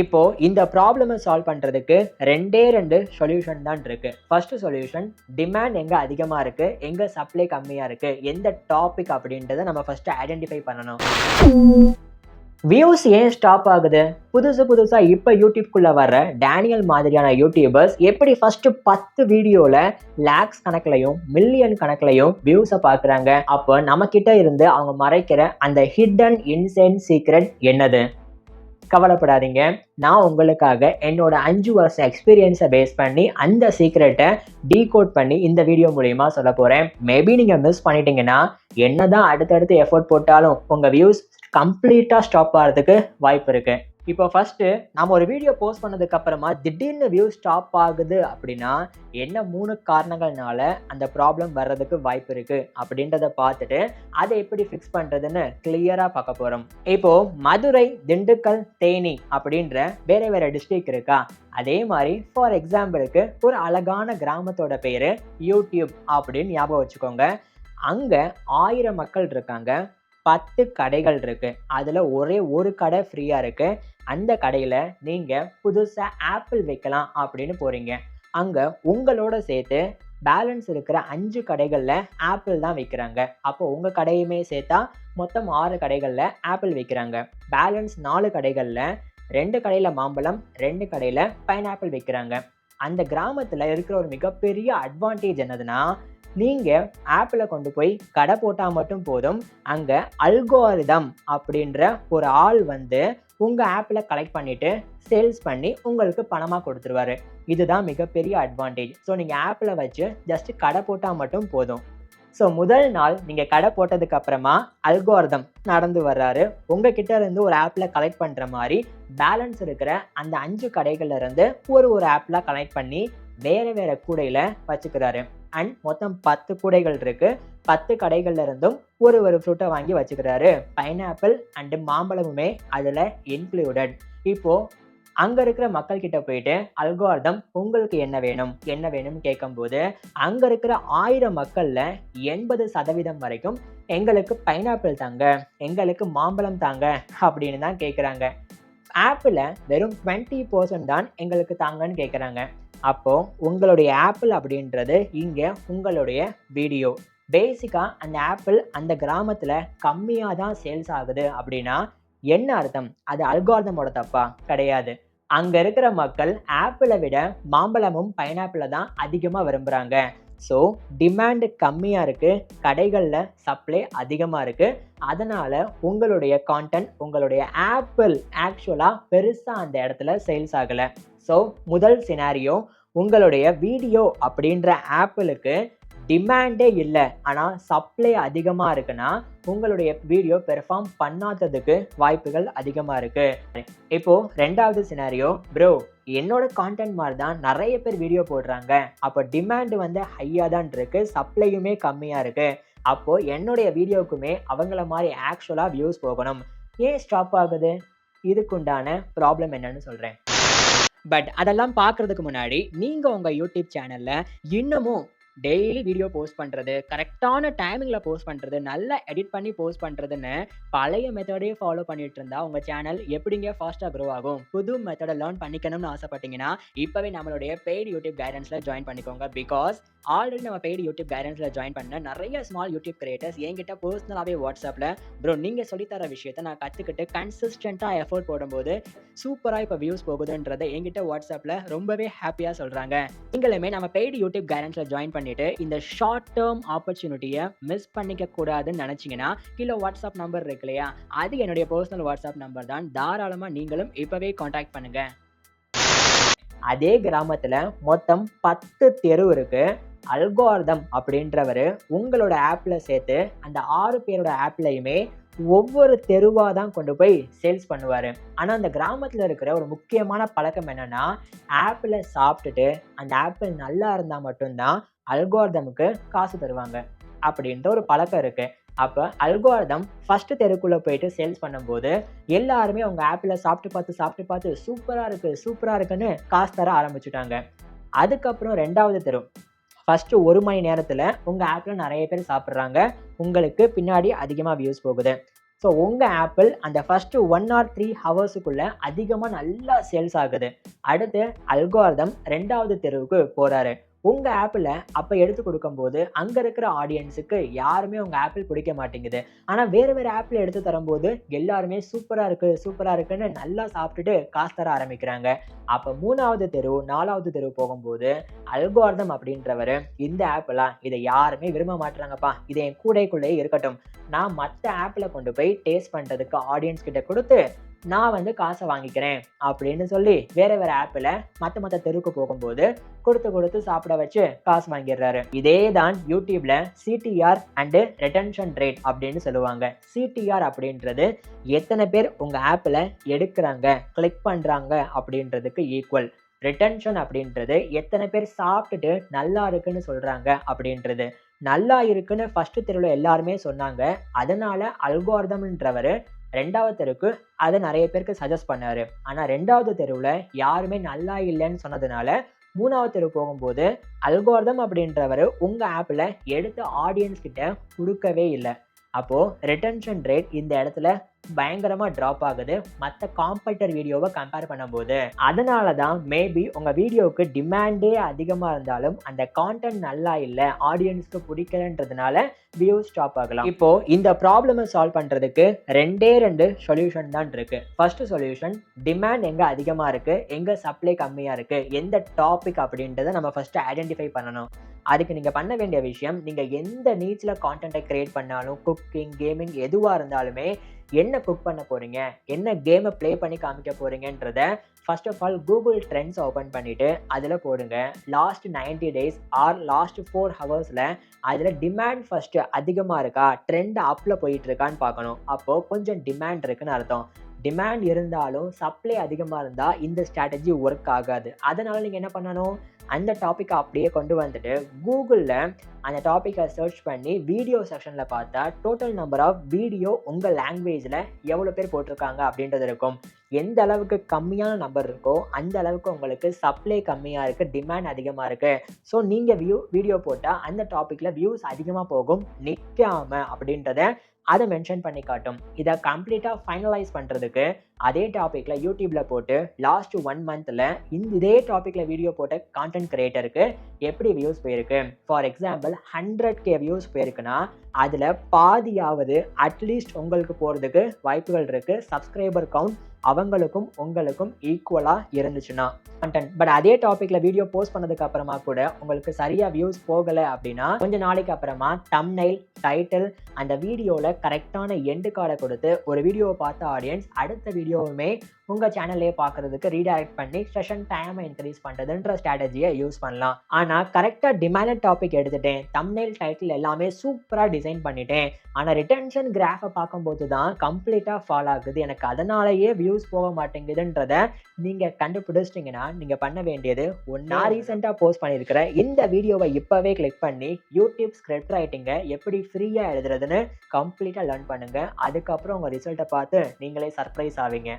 இப்போ இந்த ப்ராப்ளமை சால்வ் பண்றதுக்கு ரெண்டே ரெண்டு சொல்யூஷன் தான் இருக்கு. ஃபர்ஸ்ட் சொல்யூஷன், டிமாண்ட் எங்க அதிகமா இருக்கு, எங்க சப்ளை கம்மியா இருக்கு, எந்த டாபிக் அப்படின்றத நம்ம ஃபர்ஸ்ட் ஐடென்டிஃபை பண்ணணும். வியூஸ் ஏன் ஸ்டாப் ஆகுது? புதுசா இப்ப யூடியூப்குள்ள வர்ற டேனியல் மாதிரியான யூடியூபர்ஸ் எப்படி ஃபர்ஸ்ட் 10 வீடியோல லேக்ஸ் கணக்குலையும் மில்லியன் கணக்குலையும் வியூஸை பாக்குறாங்க? அப்போ நம்ம கிட்ட இருந்து அவங்க மறைக்கிற அந்த ஹிடன் இன்சைட் சீக்ரெட் என்னது? கவலைப்படாதீங்க, நான் உங்களுக்காக என்னோட 5 வருஷ எக்ஸ்பீரியன்ஸை பேஸ் பண்ணி அந்த சீக்ரெட்டை டீகோட் பண்ணி இந்த வீடியோ மூலியமா சொல்ல போறேன். மேபி நீங்க மிஸ் பண்ணிட்டீங்கன்னா என்னதான் அடுத்தடுத்து எஃபோர்ட் போட்டாலும் உங்க வியூஸ் கம்ப்ளீட்டா ஸ்டாப் ஆகிறதுக்கு வாய்ப்பு இருக்கு. இப்போ ஃபர்ஸ்ட் நம்ம ஒரு வீடியோ போஸ்ட் பண்ணதுக்கு அப்புறமா திடீர்னு வியூ ஸ்டாப் ஆகுது அப்படின்னா என்ன 3 காரணங்கள்னால அந்த ப்ராப்ளம் வர்றதுக்கு வாய்ப்பு இருக்கு அப்படின்றத பார்த்துட்டு அதை எப்படி ஃபிக்ஸ் பண்றதுன்னு கிளியரா பார்க்க போறோம். இப்போ மதுரை, திண்டுக்கல், தேனி அப்படின்ற வேற டிஸ்ட்ரிக்ட் இருக்கா? அதே மாதிரி ஃபார் எக்ஸாம்பிளுக்கு ஒரு அழகான கிராமத்தோட பேரு யூடியூப் அப்படின்னு ஞாபகம் வச்சுக்கோங்க. அங்க 1000 மக்கள் இருக்காங்க, 10 கடைகள் இருக்கு, அதுல ஒரே ஒரு கடை ஃப்ரீயா இருக்கு. அந்த கடையில நீங்க புதுசா ஆப்பிள் வைக்கலாம் அப்படின்னு போறீங்க. அங்க உங்களோட சேர்த்து பேலன்ஸ் இருக்கிற 5 கடைகள்ல ஆப்பிள் தான் விற்கிறாங்க. அப்போ உங்க கடையுமே சேர்த்தா மொத்தம் 6 கடைகள்ல ஆப்பிள் விற்கிறாங்க. பேலன்ஸ் 4 கடைகள்ல 2 கடையில மாம்பழம், 2 கடையில பைனாப்பிள் விற்கிறாங்க. அந்த கிராமத்துல இருக்கிற ஒரு மிகப்பெரிய அட்வான்டேஜ் என்னதுன்னா, நீங்க ஆப்பிளை கொண்டு போய் கடை போட்டா மட்டும் போதும், அங்க அல்கோரிதம் அப்படின்ற ஒரு ஆள் வந்து உங்க ஆப்பிளை கலெக்ட் பண்ணிட்டு சேல்ஸ் பண்ணி உங்களுக்கு பணமா கொடுத்துருவாரு. இதுதான் மிகப்பெரிய அட்வான்டேஜ். ஸோ நீங்க ஆப்பிளை வச்சு ஜஸ்ட் கடை போட்டா மட்டும் போதும். ஸோ முதல் நாள் நீங்க கடை போட்டதுக்கு அப்புறமா அல்கோரிதம் நடந்து வர்றாரு. உங்ககிட்ட இருந்து ஒரு ஆப்பிளை கலெக்ட் பண்ற மாதிரி பேலன்ஸ் இருக்கிற அந்த 5 கடைகள்ல இருந்து ஒரு ஆப்பிளா கலெக்ட் பண்ணி வேற கூடையில வச்சுக்கிறாரு. அண்ட் மொத்தம் 10 கூடைகள் இருக்கு. 10 கடைகள்ல இருந்தும் ஒரு ஃப்ரூட்டை வாங்கி வச்சுக்கிறாரு. பைனாப்பிள் அண்ட் மாம்பழமுமே அதுல இன்க்ளூடட். இப்போ அங்க இருக்கிற மக்கள் கிட்ட போயிட்டு அல்கோரிதம் உங்களுக்கு என்ன வேணும்னு கேட்கும்போது அங்க இருக்கிற 1000 மக்கள்ல 80% வரைக்கும் எங்களுக்கு பைனாப்பிள் தாங்க, எங்களுக்கு மாம்பழம் தாங்க அப்படின்னு தான் கேட்குறாங்க. ஆப்பிள வெறும் 20% தான் எங்களுக்கு தாங்கன்னு கேட்குறாங்க. அப்போ உங்களுடைய ஆப்பிள் அப்படின்றது இங்க உங்களுடைய வீடியோ. பேசிக்கா அந்த ஆப்பிள் அந்த கிராமத்துல கம்மியா தான் சேல்ஸ் ஆகுது அப்படின்னா என்ன அர்த்தம்? அது அல்காரிதமோட தப்பா? கிடையாது. அங்க இருக்கிற மக்கள் ஆப்பிளை விட மாம்பழமும் பைனாப்பிளை தான் அதிகமா விரும்புறாங்க. ஸோ டிமாண்ட் கம்மியா இருக்கு, கடைகள்ல சப்ளை அதிகமா இருக்கு. அதனால உங்களுடைய கான்டென்ட், உங்களுடைய ஆப்பிள் ஆக்சுவலா பெருசா அந்த இடத்துல சேல்ஸ் ஆகல. ஸோ முதல் சினாரியோ, உங்களுடைய வீடியோ அப்படின்ற ஆப்பிளுக்கு டிமாண்டே இல்லை, ஆனால் சப்ளை அதிகமாக இருக்குன்னா உங்களுடைய வீடியோ பெர்ஃபார்ம் பண்ணாததுக்கு வாய்ப்புகள் அதிகமாக இருக்கு. இப்போ ரெண்டாவது சினாரியோ, ப்ரோ என்னோட கான்டென்ட் மாதிரி தான் நிறைய பேர் வீடியோ போடுறாங்க, அப்போ டிமாண்ட் வந்து ஹையாக தான் இருக்கு, சப்ளையுமே கம்மியாக இருக்கு, அப்போ என்னுடைய வீடியோக்குமே அவங்கள மாதிரி ஆக்சுவலாக வியூஸ் போகணும், ஏன் ஸ்டாப் ஆகுது? இதுக்குண்டான ப்ராப்ளம் என்னன்னு சொல்கிறேன். பட் அதெல்லாம் பார்க்கறதுக்கு முன்னாடி நீங்கள் உங்கள் யூடியூப் சேனலில் இன்னமும் டெய்லி வீடியோ போஸ்ட் பண்ணுறது, கரெக்டான டைமிங்கில் போஸ்ட் பண்ணுறது, நல்லா எடிட் பண்ணி போஸ்ட் பண்ணுறதுன்னு பழைய மெத்தடே ஃபாலோ பண்ணிட்டு இருந்தால் உங்கள் சேனல் எப்படிங்க ஃபாஸ்ட்டாக க்ரோ ஆகும்? புது மெத்தடை லேர்ன் பண்ணிக்கணும்னு ஆசைப்பட்டீங்கன்னா இப்போவே நம்மளுடைய பெய்டு யூடியூப் கைடன்ஸில் ஜாயின் பண்ணிக்கோங்க. பிகாஸ் ஆல்ரெடி நம்ம பெய்டு யூடியூப் கைடன்ஸில் ஜாயின் பண்ண நிறைய ஸ்மால் யூடியூப் கிரியேட்டர்ஸ் என்கிட்ட பர்சனலாகவே வாட்ஸ்அப்பில், ப்ரோ நீங்கள் சொல்லித்தர விஷயத்தை நான் கற்றுக்கிட்டு கன்சிஸ்டண்ட்டாக எஃபோர்ட் போடும்போது சூப்பராக இப்போ வியூஸ் போகுதுன்றதை என்கிட்ட வாட்ஸ்அப்பில் ரொம்பவே ஹாப்பியாக சொல்கிறாங்க. நீங்களுமே நம்ம பெய்டு யூடியூப் கைடன்ஸில் ஜாயின் பண்ணிட்டு இந்த ஷார்ட் டேர்ம் ஆப்பர்ச்சுனிட்டியை மிஸ் பண்ணிக்க கூடாதுன்னு நினைச்சீங்கன்னா கீழே வாட்ஸ்அப் நம்பர் இருக்கு இல்லையா, அது என்னுடைய பர்சனல் வாட்ஸ்அப் நம்பர் தான். தாராளமாக நீங்களும் இப்பவே கான்டாக்ட் பண்ணுங்க. அதே கிராமத்துல மொத்தம் 10 தெரு இருக்கு. அல்கோரிதம் அப்படின்றவர் உங்களோட ஆப்ல சேர்த்து அந்த 6 பேரோட ஆப்லையுமே ஒவ்வொரு தெருவா தான் கொண்டு போய் சேல்ஸ் பண்ணுவாரு. ஆனா அந்த கிராமத்துல இருக்கிற ஒரு முக்கியமான பழக்கம் என்னன்னா, ஆப்பிளை சாப்பிட்டுட்டு அந்த ஆப்பிள் நல்லா இருந்தா மட்டும்தான் அல்கோரிதமுக்கு காசு தருவாங்க அப்படின்ற ஒரு பழக்கம் இருக்கு. அப்போ அல்கோரிதம் ஃபர்ஸ்ட் தெருக்குள்ள போயிட்டு சேல்ஸ் பண்ணும்போது எல்லாருமே அவங்க ஆப்பிளை சாப்பிட்டு பார்த்து சூப்பரா இருக்குன்னு காசு தர ஆரம்பிச்சுட்டாங்க. அதுக்கப்புறம் 2வது தெரு, ஃபர்ஸ்ட் 1 மணி நேரத்துல உங்க ஆப்ல நிறைய பேர் சாப்பிட்றாங்க, உங்களுக்கு பின்னாடி அதிகமா வியூஸ் போகுது. ஸோ உங்கள் ஆப்பிள் அந்த ஃபஸ்ட்டு 1 or 3 ஹவர்ஸுக்குள்ளே அதிகமாக நல்லா சேல்ஸ் ஆகுது. அடுத்து அல்காரிதம் 2வது தெருவுக்கு போகிறாரு. உங்கள் ஆப்பில் அப்போ எடுத்து கொடுக்கும்போது அங்கே இருக்கிற ஆடியன்ஸுக்கு யாருமே உங்கள் ஆப்பிள் பிடிக்க மாட்டேங்குது. ஆனால் வேறு வேறு ஆப்பில் எடுத்து தரும்போது எல்லாருமே சூப்பராக இருக்குன்னு நல்லா சாப்பிட்டுட்டு காசு தர ஆரம்பிக்கிறாங்க. அப்போ 3வது தெரு 4வது தெரு போகும்போது அல்காரிதம் அப்படின்றவர் இந்த ஆப்பெல்லாம் இதை யாருமே விரும்ப மாட்டுறாங்கப்பா, இதை என் கூடைக்குள்ளேயே இருக்கட்டும், நான் மற்ற ஆப்பில் கொண்டு போய் டேஸ்ட் பண்ணுறதுக்கு ஆடியன்ஸ் கிட்ட கொடுத்து நான் காசை வாங்கிக்கிறேன் அப்படின்னு சொல்லி வேற வேற ஆப்பில் மற்ற தெருக்கு போகும்போது கொடுத்து சாப்பிட வச்சு காசு வாங்கிடுறாரு. இதே தான் யூடியூப்ல சிடிஆர் அண்டு ரிட்டன்ஷன் ரேட் அப்படின்னு சொல்லுவாங்க. சிடிஆர் அப்படின்றது எத்தனை பேர் உங்க ஆப்பில் எடுக்கிறாங்க, கிளிக் பண்றாங்க அப்படின்றதுக்கு ஈக்குவல். ரிட்டன்ஷன் அப்படின்றது எத்தனை பேர் சாப்பிட்டுட்டு நல்லா இருக்குன்னு சொல்றாங்க அப்படின்றது. நல்லா இருக்குன்னு ஃபர்ஸ்ட் தெருவில் எல்லாருமே சொன்னாங்க, அதனால அல்காரிதம்ன்றவர் 2வது தெருக்கு அதை நிறைய பேருக்கு சஜஸ்ட் பண்ணாரு. ஆனால் 2வது தெருவில் யாருமே நல்லா இல்லைன்னு சொன்னதுனால 3வது தெரு போகும்போது அல்காரிதம் அப்படின்றவர் உங்கள் ஆப்பில் எடுத்த ஆடியன்ஸ் கிட்ட கொடுக்கவே இல்லை. அப்போது ரிட்டன்ஷன் ரேட் இந்த இடத்துல பயங்கரமாக ட்ராப் ஆகுது மற்ற காம்படிட்டர் வீடியோவை கம்பேர் பண்ணும்போது. அதனால தான் மேபி உங்கள் வீடியோவுக்கு டிமாண்டே அதிகமாக இருந்தாலும் அந்த கான்டென்ட் நல்லா இல்லை, ஆடியன்ஸ்க்கு பிடிக்கலன்றதுனால வியூஸ் ஸ்டாப் ஆகலாம். இப்போ இந்த ப்ராப்ளமை சால்வ் பண்ணுறதுக்கு 2 சொல்யூஷன் தான் இருக்கு. ஃபர்ஸ்ட் சொல்யூஷன், டிமாண்ட் எங்கே அதிகமாக இருக்குது, எங்கே சப்ளை கம்மியாக இருக்குது, எந்த டாபிக் அப்படின்றத நம்ம ஃபர்ஸ்ட் ஐடென்டிஃபை பண்ணணும். அதுக்கு நீங்கள் பண்ண வேண்டிய விஷயம், நீங்கள் எந்த நீச்சில் கான்டென்ட்டை கிரியேட் பண்ணாலும், குக்கிங், கேமிங் எதுவாக இருந்தாலுமே என்ன குக் பண்ண போகிறீங்க, என்ன கேமை ப்ளே பண்ணி காமிக்க போகிறீங்கன்றத first of all Google trends open பண்ணிவிட்டு அதில் போடுங்க. லாஸ்ட் 90 days ஆர் லாஸ்ட் 4 ஹவர்ஸில் அதில் டிமாண்ட் ஃபஸ்ட்டு அதிகமாக இருக்கா, ட்ரெண்ட் அப்பில் போயிட்டு இருக்கான்னு பார்க்கணும். அப்போது கொஞ்சம் டிமாண்ட் இருக்குன்னு அர்த்தம். டிமாண்ட் இருந்தாலும் சப்ளை அதிகமாக இருந்தால் இந்த ஸ்ட்ராட்டஜி ஒர்க் ஆகாது. அதனால் நீங்கள் என்ன பண்ணணும், அந்த டாப்பிக்கை அப்படியே கொண்டு வந்துட்டு கூகுளில் அந்த டாப்பிக்கை சர்ச் பண்ணி வீடியோ செக்ஷனில் பார்த்தா டோட்டல் நம்பர் ஆஃப் வீடியோ உங்கள் லாங்குவேஜில் எவ்வளோ பேர் போட்டிருக்காங்க அப்படின்றது இருக்கும். எந்த அளவுக்கு கம்மியான நம்பர் இருக்கோ அந்த அளவுக்கு உங்களுக்கு சப்ளை கம்மியாக இருக்குது, டிமாண்ட் அதிகமாக இருக்குது. ஸோ நீங்கள் வீடியோ போட்டால் அந்த டாப்பிக்கில் வியூஸ் அதிகமாக போகும், நிற்காம அப்படின்றத அதை மென்ஷன் பண்ணி காட்டும். இதை கம்ப்ளீட்டாக ஃபைனலைஸ் பண்ணுறதுக்கு அதே டாப்பிக்கில் யூடியூப்பில் போட்டு லாஸ்ட் 1 monthல இதே டாப்பிக்கில் வீடியோ போட்ட கான்டென்ட் கிரியேட்டருக்கு எப்படி வியூஸ் போயிருக்கு. ஃபார் எக்ஸாம்பிள் 100K வியூஸ் போயிருக்குன்னா அதில் பாதியாவது அட்லீஸ்ட் உங்களுக்கு போகிறதுக்கு வாய்ப்புகள் இருக்குது. சப்ஸ்கிரைபர் கவுண்ட் அவங்களுக்கும் உங்களுக்கும் ஈக்குவலாக இருந்துச்சுன்னா கண்டென்ட். பட் அதே டாப்பிக்கில் வீடியோ போஸ்ட் பண்ணதுக்கு அப்புறமா கூட உங்களுக்கு சரியாக வியூஸ் போகலை அப்படின்னா கொஞ்சம் நாளைக்கு அப்புறமா தம்ப்நெயில், டைட்டில், அந்த வீடியோவில் கரெக்டான எண்டு கார்டை கொடுத்து ஒரு வீடியோவை பார்த்த ஆடியன்ஸ் அடுத்த வீடியோவுமே உங்கள் சேனல்லே பார்க்குறதுக்கு ரீடைரக்ட் பண்ணி செஷன் டைமை இன்க்ரீஸ் பண்ணுறதுன்ற ஸ்ட்ராட்டஜியை யூஸ் பண்ணலாம். ஆனால் கரெக்டாக டிமாண்டட் டாபிக் எடுத்துட்டேன், தம்ப்நெயில், டைட்டில் எல்லாமே சூப்பராக டிசைன் பண்ணிட்டேன், ஆனால் ரிட்டன்ஷன் கிராஃபை பார்க்கும்போது தான் கம்ப்ளீட்டாக ஃபால் ஆகுது, எனக்கு அதனாலேயே வியூஸ் போக மாட்டேங்குதுன்றத நீங்கள் கண்டுபிடிச்சிட்டிங்கன்னா நீங்கள் பண்ண வேண்டியது நான் ரீசெண்டாக போஸ்ட் பண்ணியிருக்கிற இந்த வீடியோவை இப்போவே கிளிக் பண்ணி யூடியூப் ஸ்கிரிப்ட் ரைட்டிங்கை எப்படி ஃப்ரீயாக எழுதுறதுன்னு கம்ப்ளீட்டாக லேர்ன் பண்ணுங்கள். அதுக்கப்புறம் உங்கள் ரிசல்ட்டை பார்த்து நீங்களே சர்ப்ரைஸ் ஆவீங்க.